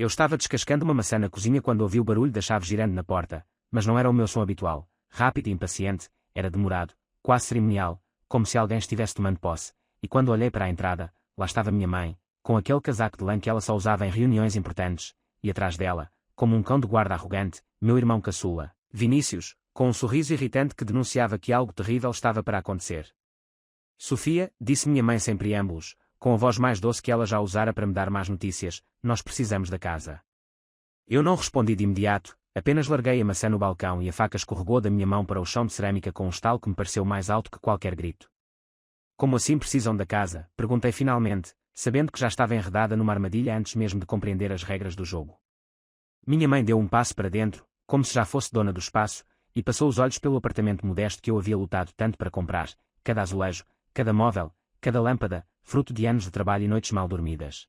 Eu estava descascando uma maçã na cozinha quando ouvi o barulho da chave girando na porta, mas não era o meu som habitual, rápido e impaciente, era demorado, quase cerimonial, como se alguém estivesse tomando posse, e quando olhei para a entrada, lá estava minha mãe, com aquele casaco de lã que ela só usava em reuniões importantes, e atrás dela, como um cão de guarda arrogante, meu irmão caçula, Vinícius, com um sorriso irritante que denunciava que algo terrível estava para acontecer. Sofia, disse minha mãe sem preâmbulos, com a voz mais doce que ela já usara para me dar más notícias, nós precisamos da casa. Eu não respondi de imediato, apenas larguei a maçã no balcão e a faca escorregou da minha mão para o chão de cerâmica com um estalo que me pareceu mais alto que qualquer grito. Como assim precisam da casa? Perguntei finalmente, sabendo que já estava enredada numa armadilha antes mesmo de compreender as regras do jogo. Minha mãe deu um passo para dentro, como se já fosse dona do espaço, e passou os olhos pelo apartamento modesto que eu havia lutado tanto para comprar, cada azulejo, cada móvel, cada lâmpada, fruto de anos de trabalho e noites mal dormidas.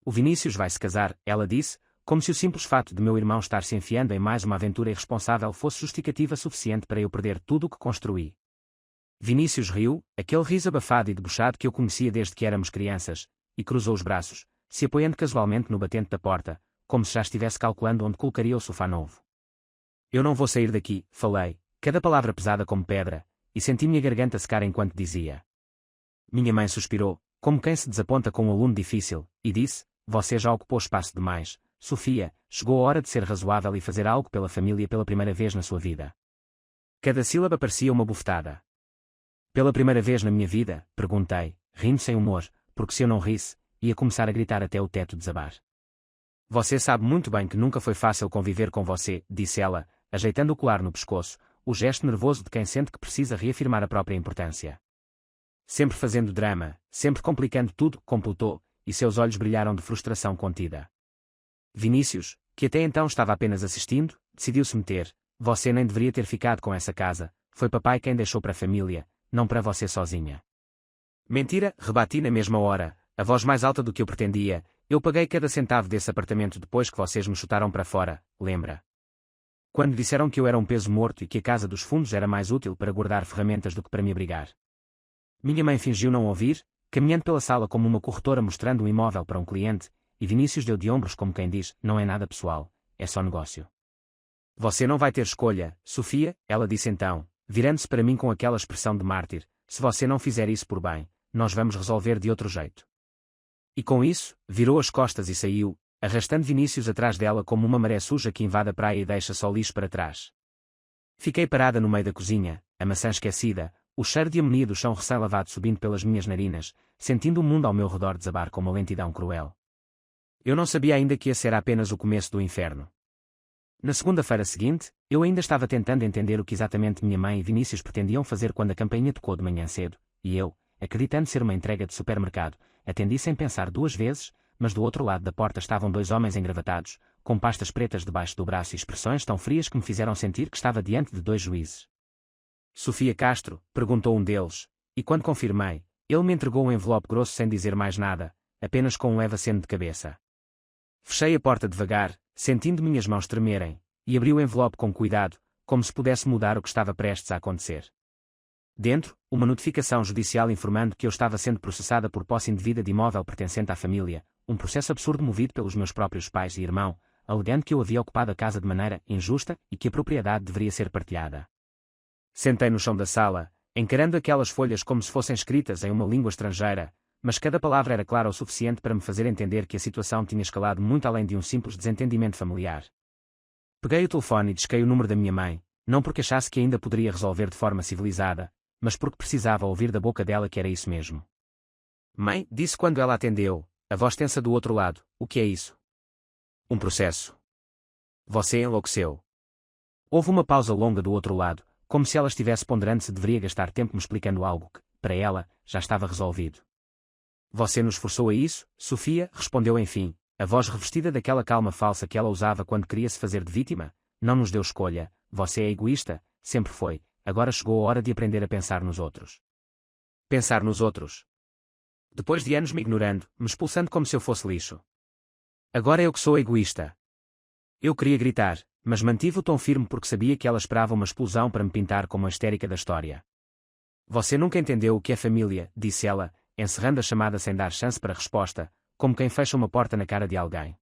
O Vinícius vai se casar, ela disse, como se o simples fato de meu irmão estar se enfiando em mais uma aventura irresponsável fosse justificativa suficiente para eu perder tudo o que construí. Vinícius riu, aquele riso abafado e debochado que eu conhecia desde que éramos crianças, e cruzou os braços, se apoiando casualmente no batente da porta, como se já estivesse calculando onde colocaria o sofá novo. Eu não vou sair daqui, falei, cada palavra pesada como pedra, e senti minha garganta secar enquanto dizia. Minha mãe suspirou, como quem se desaponta com um aluno difícil, e disse, você já ocupou espaço demais, Sofia, chegou a hora de ser razoável e fazer algo pela família pela primeira vez na sua vida. Cada sílaba parecia uma bufetada. Pela primeira vez na minha vida, perguntei, rindo sem humor, porque se eu não risse, ia começar a gritar até o teto desabar. Você sabe muito bem que nunca foi fácil conviver com você, disse ela, ajeitando o colar no pescoço, o gesto nervoso de quem sente que precisa reafirmar a própria importância. Sempre fazendo drama, sempre complicando tudo, completou, e seus olhos brilharam de frustração contida. Vinícius, que até então estava apenas assistindo, decidiu-se meter, você nem deveria ter ficado com essa casa, foi papai quem deixou para a família, não para você sozinha. Mentira, rebati na mesma hora, a voz mais alta do que eu pretendia, eu paguei cada centavo desse apartamento depois que vocês me chutaram para fora, lembra? Quando disseram que eu era um peso morto e que a casa dos fundos era mais útil para guardar ferramentas do que para me abrigar. Minha mãe fingiu não ouvir, caminhando pela sala como uma corretora mostrando um imóvel para um cliente, e Vinícius deu de ombros como quem diz, não é nada pessoal, é só negócio. Você não vai ter escolha, Sofia, ela disse então, virando-se para mim com aquela expressão de mártir, se você não fizer isso por bem, nós vamos resolver de outro jeito. E com isso, virou as costas e saiu, arrastando Vinícius atrás dela como uma maré suja que invade a praia e deixa só lixo para trás. Fiquei parada no meio da cozinha, a maçã esquecida, o cheiro de amonia do chão recém-lavado subindo pelas minhas narinas, sentindo o mundo ao meu redor desabar com uma lentidão cruel. Eu não sabia ainda que esse era apenas o começo do inferno. Na segunda-feira seguinte, eu ainda estava tentando entender o que exatamente minha mãe e Vinícius pretendiam fazer quando a campainha tocou de manhã cedo, e eu, acreditando ser uma entrega de supermercado, atendi sem pensar duas vezes, mas do outro lado da porta estavam dois homens engravatados, com pastas pretas debaixo do braço e expressões tão frias que me fizeram sentir que estava diante de dois juízes. Sofia Castro, perguntou um deles, e quando confirmei, ele me entregou um envelope grosso sem dizer mais nada, apenas com um leve aceno de cabeça. Fechei a porta devagar, sentindo minhas mãos tremerem, e abri o envelope com cuidado, como se pudesse mudar o que estava prestes a acontecer. Dentro, uma notificação judicial informando que eu estava sendo processada por posse indevida de imóvel pertencente à família, um processo absurdo movido pelos meus próprios pais e irmão, alegando que eu havia ocupado a casa de maneira injusta e que a propriedade deveria ser partilhada. Sentei no chão da sala, encarando aquelas folhas como se fossem escritas em uma língua estrangeira, mas cada palavra era clara o suficiente para me fazer entender que a situação tinha escalado muito além de um simples desentendimento familiar. Peguei o telefone e disquei o número da minha mãe, não porque achasse que ainda poderia resolver de forma civilizada, mas porque precisava ouvir da boca dela que era isso mesmo. Mãe, disse quando ela atendeu, a voz tensa do outro lado, o que é isso? Um processo. Você enlouqueceu. Houve uma pausa longa do outro lado, como se ela estivesse ponderando se deveria gastar tempo me explicando algo que, para ela, já estava resolvido. Você nos forçou a isso, Sofia, respondeu enfim, a voz revestida daquela calma falsa que ela usava quando queria se fazer de vítima, não nos deu escolha, você é egoísta, sempre foi, agora chegou a hora de aprender a pensar nos outros. Pensar nos outros. Depois de anos me ignorando, me expulsando como se eu fosse lixo. Agora eu que sou egoísta. Eu queria gritar, mas mantive o tom firme porque sabia que ela esperava uma explosão para me pintar como a histérica da história. Você nunca entendeu o que é família, disse ela, encerrando a chamada sem dar chance para resposta, como quem fecha uma porta na cara de alguém.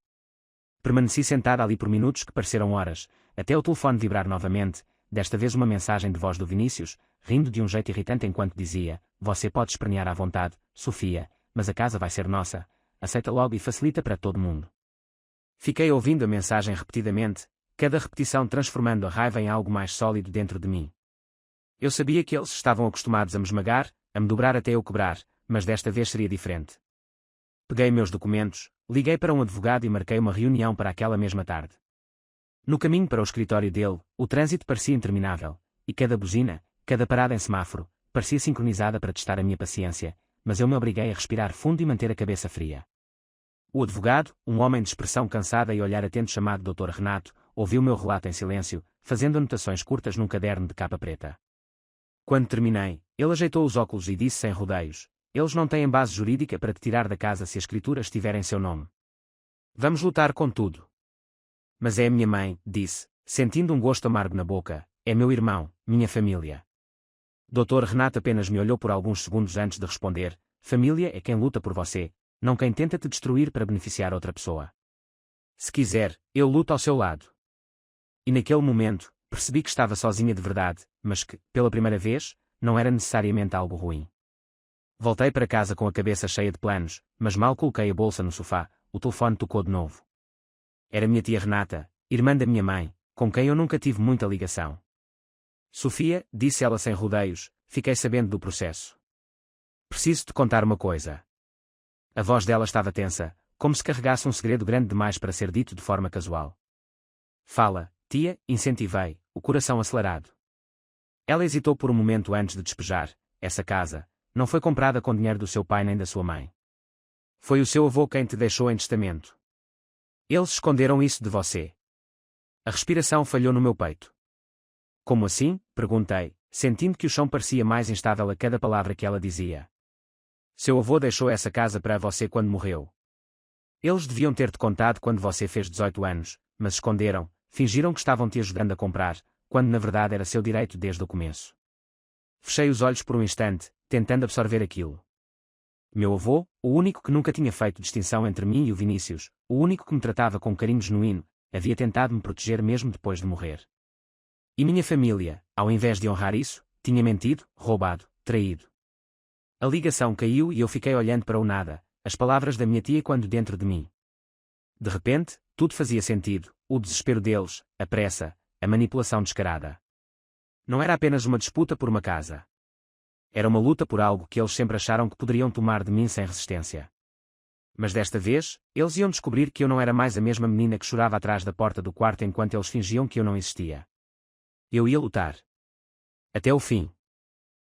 Permaneci sentada ali por minutos que pareceram horas, até o telefone vibrar novamente, desta vez uma mensagem de voz do Vinícius, rindo de um jeito irritante enquanto dizia: "Você pode espernear à vontade, Sofia, mas a casa vai ser nossa. Aceita logo e facilita para todo mundo." Fiquei ouvindo a mensagem repetidamente, cada repetição transformando a raiva em algo mais sólido dentro de mim. Eu sabia que eles estavam acostumados a me esmagar, a me dobrar até eu quebrar, mas desta vez seria diferente. Peguei meus documentos, liguei para um advogado e marquei uma reunião para aquela mesma tarde. No caminho para o escritório dele, o trânsito parecia interminável, e cada buzina, cada parada em semáforo, parecia sincronizada para testar a minha paciência, mas eu me obriguei a respirar fundo e manter a cabeça fria. O advogado, um homem de expressão cansada e olhar atento chamado Dr. Renato, ouviu meu relato em silêncio, fazendo anotações curtas num caderno de capa preta. Quando terminei, ele ajeitou os óculos e disse sem rodeios: "Eles não têm base jurídica para te tirar da casa se a escritura estiver em seu nome. Vamos lutar com tudo." "Mas é a minha mãe", disse, sentindo um gosto amargo na boca. "É meu irmão, minha família." Dr. Renato apenas me olhou por alguns segundos antes de responder: "Família é quem luta por você, não quem tenta te destruir para beneficiar outra pessoa. Se quiser, eu luto ao seu lado." E naquele momento, percebi que estava sozinha de verdade, mas que, pela primeira vez, não era necessariamente algo ruim. Voltei para casa com a cabeça cheia de planos, mas mal coloquei a bolsa no sofá, o telefone tocou de novo. Era minha tia Renata, irmã da minha mãe, com quem eu nunca tive muita ligação. "Sofia", disse ela sem rodeios, "fiquei sabendo do processo. Preciso te contar uma coisa." A voz dela estava tensa, como se carregasse um segredo grande demais para ser dito de forma casual. "Fala, tia", incentivei, o coração acelerado. Ela hesitou por um momento antes de despejar: "Essa casa não foi comprada com dinheiro do seu pai nem da sua mãe. Foi o seu avô quem te deixou em testamento. Eles esconderam isso de você." A respiração falhou no meu peito. "Como assim?", perguntei, sentindo que o chão parecia mais instável a cada palavra que ela dizia. "Seu avô deixou essa casa para você quando morreu. Eles deviam ter-te contado quando você fez 18 anos, mas esconderam, fingiram que estavam te ajudando a comprar, quando na verdade era seu direito desde o começo." Fechei os olhos por um instante, tentando absorver aquilo. Meu avô, o único que nunca tinha feito distinção entre mim e o Vinícius, o único que me tratava com carinho genuíno, havia tentado me proteger mesmo depois de morrer. E minha família, ao invés de honrar isso, tinha mentido, roubado, traído. A ligação caiu e eu fiquei olhando para o nada, as palavras da minha tia quando dentro de mim. De repente, tudo fazia sentido: o desespero deles, a pressa, a manipulação descarada. Não era apenas uma disputa por uma casa. Era uma luta por algo que eles sempre acharam que poderiam tomar de mim sem resistência. Mas desta vez, eles iam descobrir que eu não era mais a mesma menina que chorava atrás da porta do quarto enquanto eles fingiam que eu não existia. Eu ia lutar. Até o fim.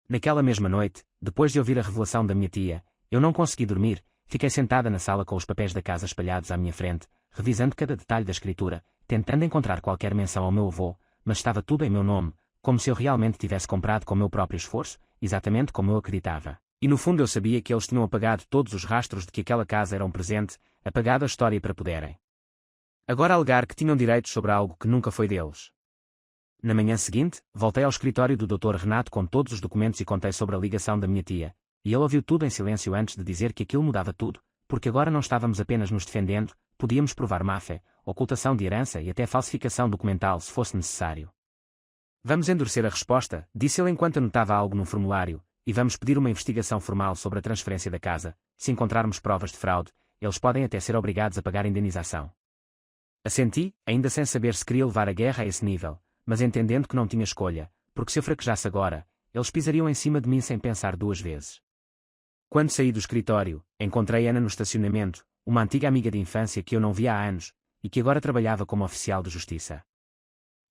Naquela mesma noite, depois de ouvir a revelação da minha tia, eu não consegui dormir, fiquei sentada na sala com os papéis da casa espalhados à minha frente, revisando cada detalhe da escritura, tentando encontrar qualquer menção ao meu avô, mas estava tudo em meu nome, como se eu realmente tivesse comprado com meu próprio esforço, exatamente como eu acreditava. E no fundo eu sabia que eles tinham apagado todos os rastros de que aquela casa era um presente, apagado a história para poderem agora alegar que tinham direitos sobre algo que nunca foi deles. Na manhã seguinte, voltei ao escritório do Dr. Renato com todos os documentos e contei sobre a ligação da minha tia, e ele ouviu tudo em silêncio antes de dizer que aquilo mudava tudo, porque agora não estávamos apenas nos defendendo, podíamos provar má-fé, ocultação de herança e até falsificação documental se fosse necessário. "Vamos endurecer a resposta", disse ele enquanto anotava algo num formulário, "e vamos pedir uma investigação formal sobre a transferência da casa. Se encontrarmos provas de fraude, eles podem até ser obrigados a pagar indenização." Assenti, ainda sem saber se queria levar a guerra a esse nível, mas entendendo que não tinha escolha, porque se eu fraquejasse agora, eles pisariam em cima de mim sem pensar duas vezes. Quando saí do escritório, encontrei Ana no estacionamento, uma antiga amiga de infância que eu não via há anos, e que agora trabalhava como oficial de justiça.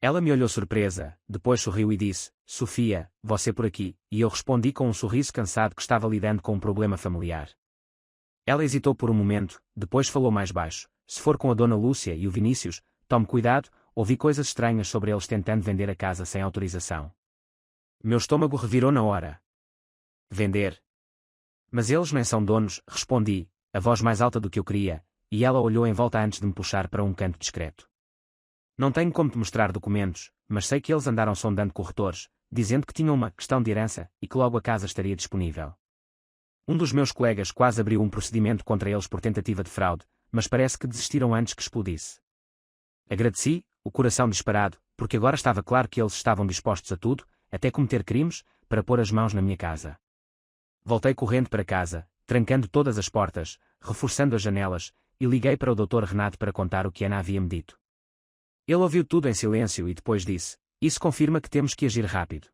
Ela me olhou surpresa, depois sorriu e disse: "Sofia, você por aqui?" E eu respondi com um sorriso cansado que estava lidando com um problema familiar. Ela hesitou por um momento, depois falou mais baixo: "Se for com a Dona Lúcia e o Vinícius, tome cuidado, ouvi coisas estranhas sobre eles tentando vender a casa sem autorização." Meu estômago revirou na hora. "Vender? Mas eles nem são donos", respondi, a voz mais alta do que eu queria, e ela olhou em volta antes de me puxar para um canto discreto. "Não tenho como te mostrar documentos, mas sei que eles andaram sondando corretores, dizendo que tinham uma questão de herança e que logo a casa estaria disponível. Um dos meus colegas quase abriu um procedimento contra eles por tentativa de fraude, mas parece que desistiram antes que explodisse." Agradeci, o coração disparado, porque agora estava claro que eles estavam dispostos a tudo, até cometer crimes, para pôr as mãos na minha casa. Voltei correndo para casa, trancando todas as portas, reforçando as janelas, e liguei para o Dr. Renato para contar o que Ana havia me dito. Ele ouviu tudo em silêncio e depois disse: "Isso confirma que temos que agir rápido.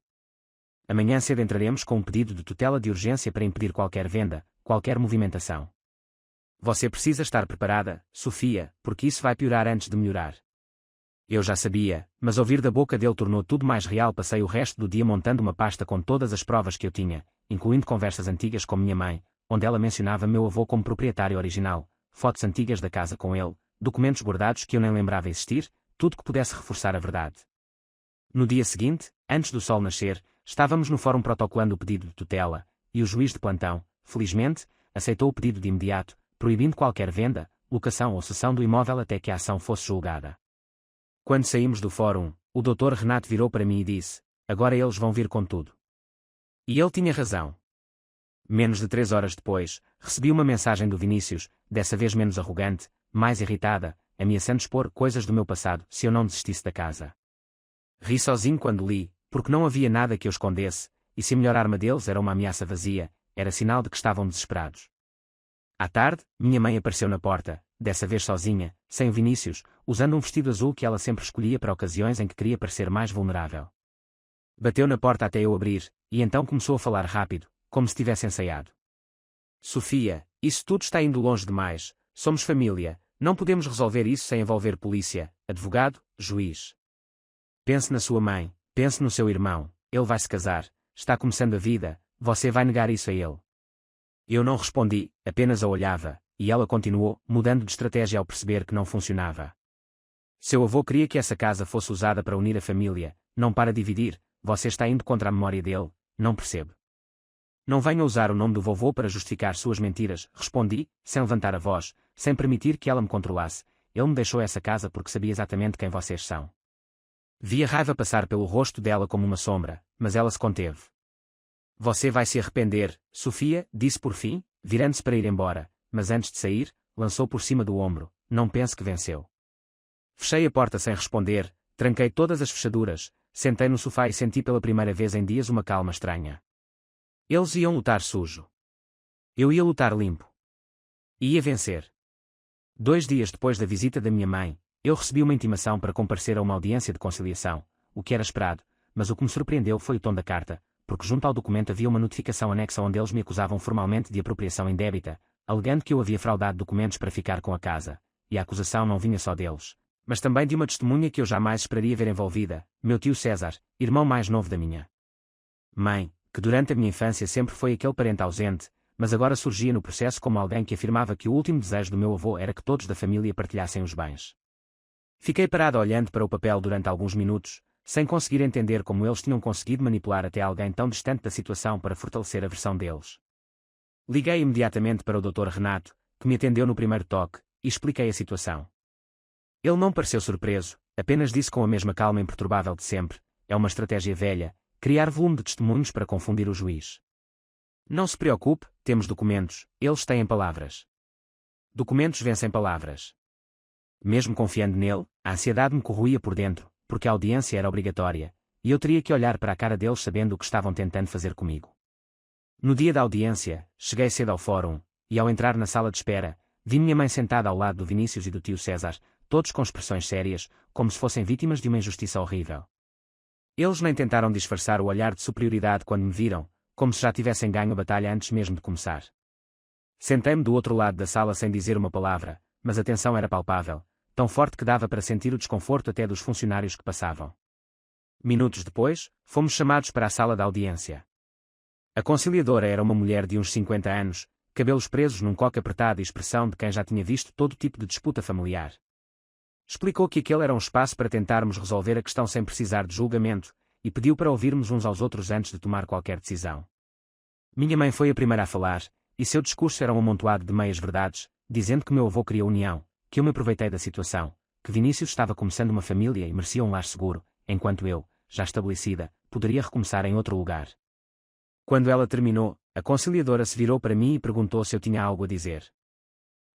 Amanhã cedo entraremos com um pedido de tutela de urgência para impedir qualquer venda, qualquer movimentação. Você precisa estar preparada, Sofia, porque isso vai piorar antes de melhorar." Eu já sabia, mas ouvir da boca dele tornou tudo mais real. Passei o resto do dia montando uma pasta com todas as provas que eu tinha, incluindo conversas antigas com minha mãe, onde ela mencionava meu avô como proprietário original, fotos antigas da casa com ele, documentos guardados que eu nem lembrava existir, tudo que pudesse reforçar a verdade. No dia seguinte, antes do sol nascer, estávamos no fórum protocolando o pedido de tutela, e o juiz de plantão, felizmente, aceitou o pedido de imediato, proibindo qualquer venda, locação ou cessão do imóvel até que a ação fosse julgada. Quando saímos do fórum, o Dr. Renato virou para mim e disse: "Agora eles vão vir com tudo." E ele tinha razão. Menos de 3 horas depois, recebi uma mensagem do Vinícius, dessa vez menos arrogante, mais irritada, ameaçando expor coisas do meu passado se eu não desistisse da casa. Ri sozinho quando li, porque não havia nada que eu escondesse, e se a melhor arma deles era uma ameaça vazia, era sinal de que estavam desesperados. À tarde, minha mãe apareceu na porta, dessa vez sozinha, sem o Vinícius, usando um vestido azul que ela sempre escolhia para ocasiões em que queria parecer mais vulnerável. Bateu na porta até eu abrir, e então começou a falar rápido, como se tivesse ensaiado. "Sofia, isso tudo está indo longe demais, somos família, não podemos resolver isso sem envolver polícia, advogado, juiz. Pense na sua mãe, pense no seu irmão, ele vai se casar, está começando a vida, você vai negar isso a ele?" Eu não respondi, apenas a olhava, e ela continuou, mudando de estratégia ao perceber que não funcionava. "Seu avô queria que essa casa fosse usada para unir a família, não para dividir, você está indo contra a memória dele, não percebe." "Não venha usar o nome do vovô para justificar suas mentiras", respondi, sem levantar a voz, sem permitir que ela me controlasse. "Ele me deixou essa casa porque sabia exatamente quem vocês são." Vi a raiva passar pelo rosto dela como uma sombra, mas ela se conteve. "Você vai se arrepender, Sofia", disse por fim, virando-se para ir embora, mas antes de sair, lançou por cima do ombro: "Não pense que venceu." Fechei a porta sem responder, tranquei todas as fechaduras, sentei no sofá e senti pela primeira vez em dias uma calma estranha. Eles iam lutar sujo. Eu ia lutar limpo. E ia vencer. 2 dias depois da visita da minha mãe, eu recebi uma intimação para comparecer a uma audiência de conciliação, o que era esperado, mas o que me surpreendeu foi o tom da carta, porque junto ao documento havia uma notificação anexa onde eles me acusavam formalmente de apropriação indébita, alegando que eu havia fraudado documentos para ficar com a casa, e a acusação não vinha só deles, mas também de uma testemunha que eu jamais esperaria ver envolvida, meu tio César, irmão mais novo da minha mãe, que durante a minha infância sempre foi aquele parente ausente, mas agora surgia no processo como alguém que afirmava que o último desejo do meu avô era que todos da família partilhassem os bens. Fiquei parado olhando para o papel durante alguns minutos, sem conseguir entender como eles tinham conseguido manipular até alguém tão distante da situação para fortalecer a versão deles. Liguei imediatamente para o Dr. Renato, que me atendeu no primeiro toque, e expliquei a situação. Ele não pareceu surpreso, apenas disse com a mesma calma imperturbável de sempre: "É uma estratégia velha, criar volume de testemunhos para confundir o juiz. Não se preocupe, temos documentos, eles têm palavras. Documentos vencem palavras." Mesmo confiando nele, a ansiedade me corroía por dentro, porque a audiência era obrigatória, e eu teria que olhar para a cara deles sabendo o que estavam tentando fazer comigo. No dia da audiência, cheguei cedo ao fórum, e ao entrar na sala de espera, vi minha mãe sentada ao lado do Vinícius e do tio César, todos com expressões sérias, como se fossem vítimas de uma injustiça horrível. Eles nem tentaram disfarçar o olhar de superioridade quando me viram, como se já tivessem ganho a batalha antes mesmo de começar. Sentei-me do outro lado da sala sem dizer uma palavra, mas a tensão era palpável, tão forte que dava para sentir o desconforto até dos funcionários que passavam. Minutos depois, fomos chamados para a sala da audiência. A conciliadora era uma mulher de uns 50 anos, cabelos presos num coque apertado e expressão de quem já tinha visto todo tipo de disputa familiar. Explicou que aquele era um espaço para tentarmos resolver a questão sem precisar de julgamento, e pediu para ouvirmos uns aos outros antes de tomar qualquer decisão. Minha mãe foi a primeira a falar, e seu discurso era um amontoado de meias-verdades, dizendo que meu avô queria união, que eu me aproveitei da situação, que Vinícius estava começando uma família e merecia um lar seguro, enquanto eu, já estabelecida, poderia recomeçar em outro lugar. Quando ela terminou, a conciliadora se virou para mim e perguntou se eu tinha algo a dizer.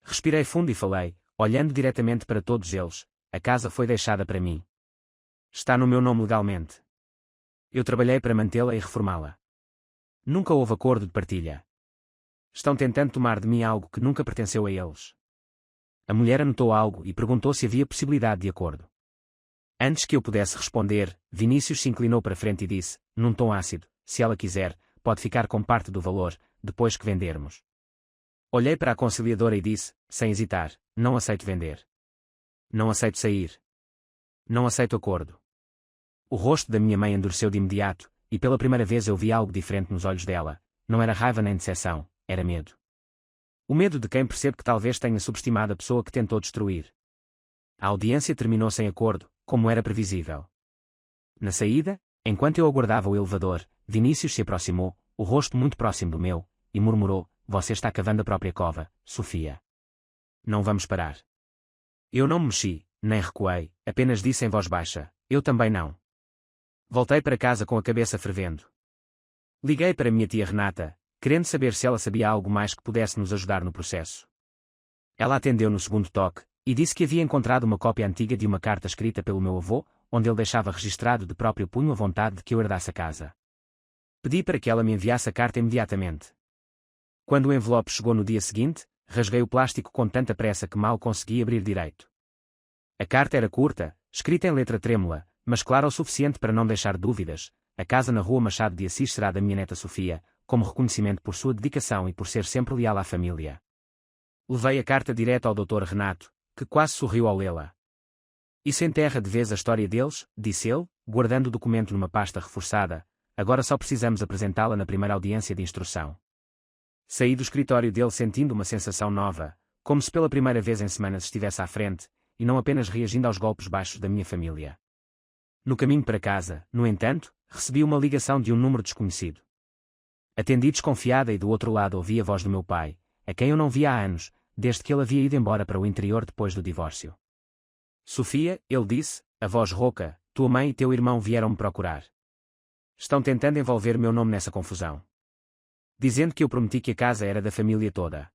Respirei fundo e falei, olhando diretamente para todos eles: a casa foi deixada para mim. Está no meu nome legalmente. Eu trabalhei para mantê-la e reformá-la. Nunca houve acordo de partilha. Estão tentando tomar de mim algo que nunca pertenceu a eles. A mulher anotou algo e perguntou se havia possibilidade de acordo. Antes que eu pudesse responder, Vinícius se inclinou para frente e disse, num tom ácido, se ela quiser, pode ficar com parte do valor, depois que vendermos. Olhei para a conciliadora e disse, sem hesitar, não aceito vender. Não aceito sair. Não aceito acordo. O rosto da minha mãe endureceu de imediato, e pela primeira vez eu vi algo diferente nos olhos dela. Não era raiva nem decepção, era medo. O medo de quem percebe que talvez tenha subestimado a pessoa que tentou destruir. A audiência terminou sem acordo, como era previsível. Na saída, enquanto eu aguardava o elevador, Vinícius se aproximou, o rosto muito próximo do meu, e murmurou, você está cavando a própria cova, Sofia. Não vamos parar. Eu não me mexi, nem recuei, apenas disse em voz baixa, eu também não. Voltei para casa com a cabeça fervendo. Liguei para minha tia Renata, querendo saber se ela sabia algo mais que pudesse nos ajudar no processo. Ela atendeu no segundo toque, e disse que havia encontrado uma cópia antiga de uma carta escrita pelo meu avô, onde ele deixava registrado de próprio punho a vontade de que eu herdasse a casa. Pedi para que ela me enviasse a carta imediatamente. Quando o envelope chegou no dia seguinte, rasguei o plástico com tanta pressa que mal consegui abrir direito. A carta era curta, escrita em letra trêmula, mas clara o suficiente para não deixar dúvidas. A casa na rua Machado de Assis será da minha neta Sofia, como reconhecimento por sua dedicação e por ser sempre leal à família. Levei a carta direto ao Dr. Renato, que quase sorriu ao lê-la. Isso enterra de vez a história deles, disse ele, guardando o documento numa pasta reforçada. Agora só precisamos apresentá-la na primeira audiência de instrução. Saí do escritório dele sentindo uma sensação nova, como se pela primeira vez em semanas estivesse à frente, e não apenas reagindo aos golpes baixos da minha família. No caminho para casa, no entanto, recebi uma ligação de um número desconhecido. Atendi desconfiada e do outro lado ouvi a voz do meu pai, a quem eu não via há anos, desde que ele havia ido embora para o interior depois do divórcio. Sofia, ele disse, a voz rouca, tua mãe e teu irmão vieram me procurar. Estão tentando envolver meu nome nessa confusão. Dizendo que eu prometi que a casa era da família toda.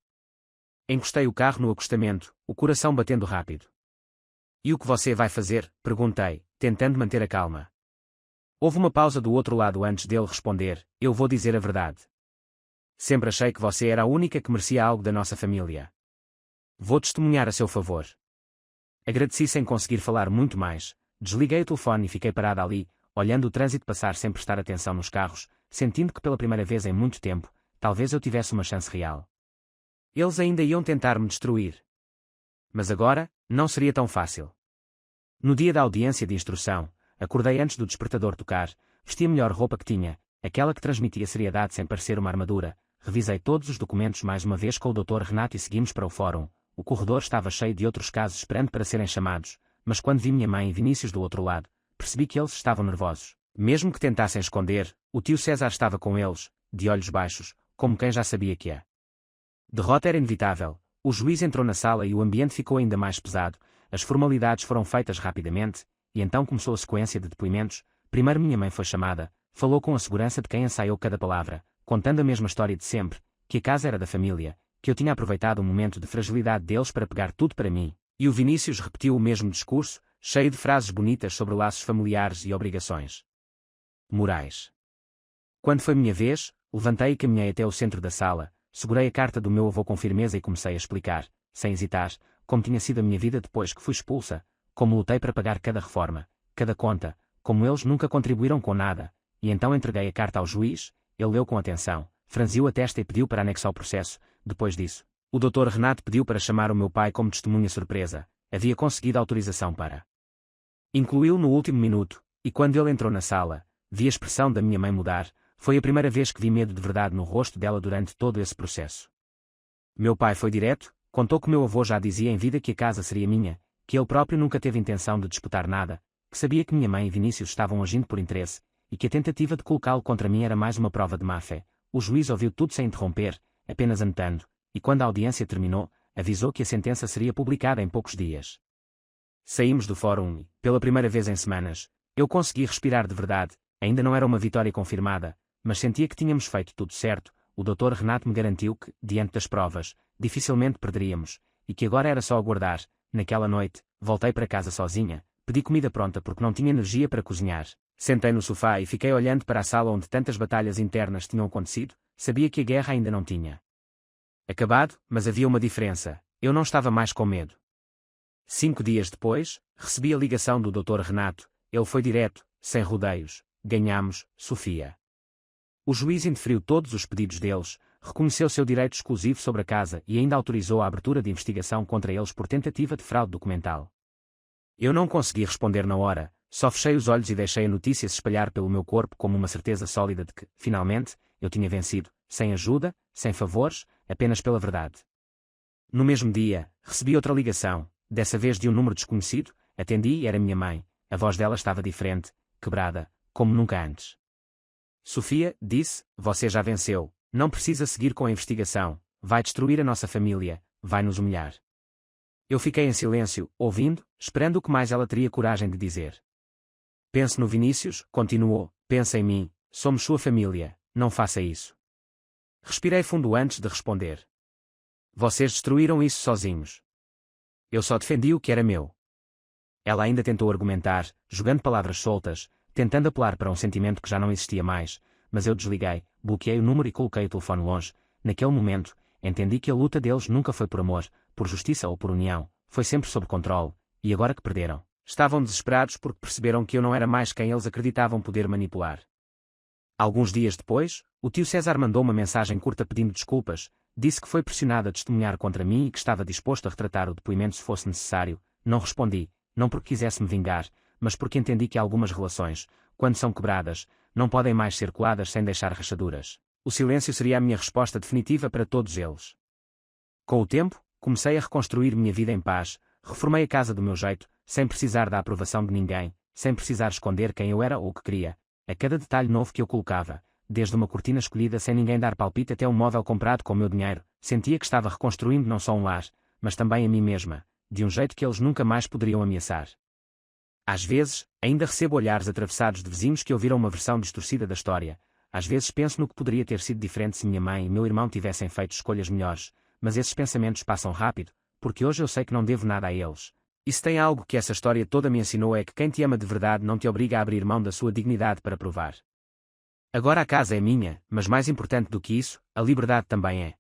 Encostei o carro no acostamento, o coração batendo rápido. E o que você vai fazer? Perguntei, tentando manter a calma. Houve uma pausa do outro lado antes dele responder, eu vou dizer a verdade. Sempre achei que você era a única que merecia algo da nossa família. Vou testemunhar a seu favor. Agradeci sem conseguir falar muito mais, desliguei o telefone e fiquei parada ali, olhando o trânsito passar sem prestar atenção nos carros, sentindo que pela primeira vez em muito tempo, talvez eu tivesse uma chance real. Eles ainda iam tentar me destruir. Mas agora, não seria tão fácil. No dia da audiência de instrução, acordei antes do despertador tocar, vesti a melhor roupa que tinha, aquela que transmitia seriedade sem parecer uma armadura, revisei todos os documentos mais uma vez com o Dr. Renato e seguimos para o fórum. O corredor estava cheio de outros casos esperando para serem chamados, mas quando vi minha mãe e Vinícius do outro lado, percebi que eles estavam nervosos. Mesmo que tentassem esconder, o tio César estava com eles, de olhos baixos, como quem já sabia que a derrota era inevitável. O juiz entrou na sala e o ambiente ficou ainda mais pesado, as formalidades foram feitas rapidamente, e então começou a sequência de depoimentos. Primeiro minha mãe foi chamada, falou com a segurança de quem ensaiou cada palavra, contando a mesma história de sempre, que a casa era da família, que eu tinha aproveitado o momento de fragilidade deles para pegar tudo para mim, e o Vinícius repetiu o mesmo discurso, cheio de frases bonitas sobre laços familiares e obrigações morais. Quando foi minha vez, levantei e caminhei até o centro da sala, segurei a carta do meu avô com firmeza e comecei a explicar, sem hesitar, como tinha sido a minha vida depois que fui expulsa, como lutei para pagar cada reforma, cada conta, como eles nunca contribuíram com nada, e então entreguei a carta ao juiz. Ele leu com atenção, franziu a testa e pediu para anexar o processo. Depois disso, o Dr. Renato pediu para chamar o meu pai como testemunha surpresa. Havia conseguido autorização para incluí-lo no último minuto, e quando ele entrou na sala, vi a expressão da minha mãe mudar. Foi a primeira vez que vi medo de verdade no rosto dela durante todo esse processo. Meu pai foi direto, contou que meu avô já dizia em vida que a casa seria minha, que ele próprio nunca teve intenção de disputar nada, que sabia que minha mãe e Vinícius estavam agindo por interesse, e que a tentativa de colocá-lo contra mim era mais uma prova de má-fé. O juiz ouviu tudo sem interromper, apenas anotando, e quando a audiência terminou, avisou que a sentença seria publicada em poucos dias. Saímos do fórum e, pela primeira vez em semanas, eu consegui respirar de verdade. Ainda não era uma vitória confirmada, mas sentia que tínhamos feito tudo certo. O Dr. Renato me garantiu que, diante das provas, dificilmente perderíamos, e que agora era só aguardar. Naquela noite, voltei para casa sozinha, pedi comida pronta porque não tinha energia para cozinhar. Sentei no sofá e fiquei olhando para a sala onde tantas batalhas internas tinham acontecido. Sabia que a guerra ainda não tinha acabado, mas havia uma diferença. Eu não estava mais com medo. 5 dias depois, recebi a ligação do Dr. Renato. Ele foi direto, sem rodeios. Ganhamos, Sofia. O juiz indeferiu todos os pedidos deles, reconheceu seu direito exclusivo sobre a casa e ainda autorizou a abertura de investigação contra eles por tentativa de fraude documental. Eu não consegui responder na hora, só fechei os olhos e deixei a notícia se espalhar pelo meu corpo como uma certeza sólida de que, finalmente, eu tinha vencido, sem ajuda, sem favores, apenas pela verdade. No mesmo dia, recebi outra ligação, dessa vez de um número desconhecido. Atendi e era minha mãe. A voz dela estava diferente, quebrada, como nunca antes. Sofia, disse, você já venceu, não precisa seguir com a investigação, vai destruir a nossa família, vai nos humilhar. Eu fiquei em silêncio, ouvindo, esperando o que mais ela teria coragem de dizer. Pense no Vinícius, continuou, pensa em mim, somos sua família, não faça isso. Respirei fundo antes de responder. Vocês destruíram isso sozinhos. Eu só defendi o que era meu. Ela ainda tentou argumentar, jogando palavras soltas, tentando apelar para um sentimento que já não existia mais, mas eu desliguei, bloqueei o número e coloquei o telefone longe. Naquele momento, entendi que a luta deles nunca foi por amor, por justiça ou por união, foi sempre sob controle, e agora que perderam, estavam desesperados porque perceberam que eu não era mais quem eles acreditavam poder manipular. Alguns dias depois, o tio César mandou uma mensagem curta pedindo desculpas, disse que foi pressionado a testemunhar contra mim e que estava disposto a retratar o depoimento se fosse necessário. Não respondi, não porque quisesse me vingar, mas porque entendi que algumas relações, quando são quebradas, não podem mais ser coladas sem deixar rachaduras. O silêncio seria a minha resposta definitiva para todos eles. Com o tempo, comecei a reconstruir minha vida em paz, reformei a casa do meu jeito, sem precisar da aprovação de ninguém, sem precisar esconder quem eu era ou o que queria. A cada detalhe novo que eu colocava, desde uma cortina escolhida sem ninguém dar palpite até um móvel comprado com o meu dinheiro, sentia que estava reconstruindo não só um lar, mas também a mim mesma, de um jeito que eles nunca mais poderiam ameaçar. Às vezes, ainda recebo olhares atravessados de vizinhos que ouviram uma versão distorcida da história. Às vezes penso no que poderia ter sido diferente se minha mãe e meu irmão tivessem feito escolhas melhores, mas esses pensamentos passam rápido, porque hoje eu sei que não devo nada a eles. E se tem algo que essa história toda me ensinou é que quem te ama de verdade não te obriga a abrir mão da sua dignidade para provar. Agora a casa é minha, mas mais importante do que isso, a liberdade também é.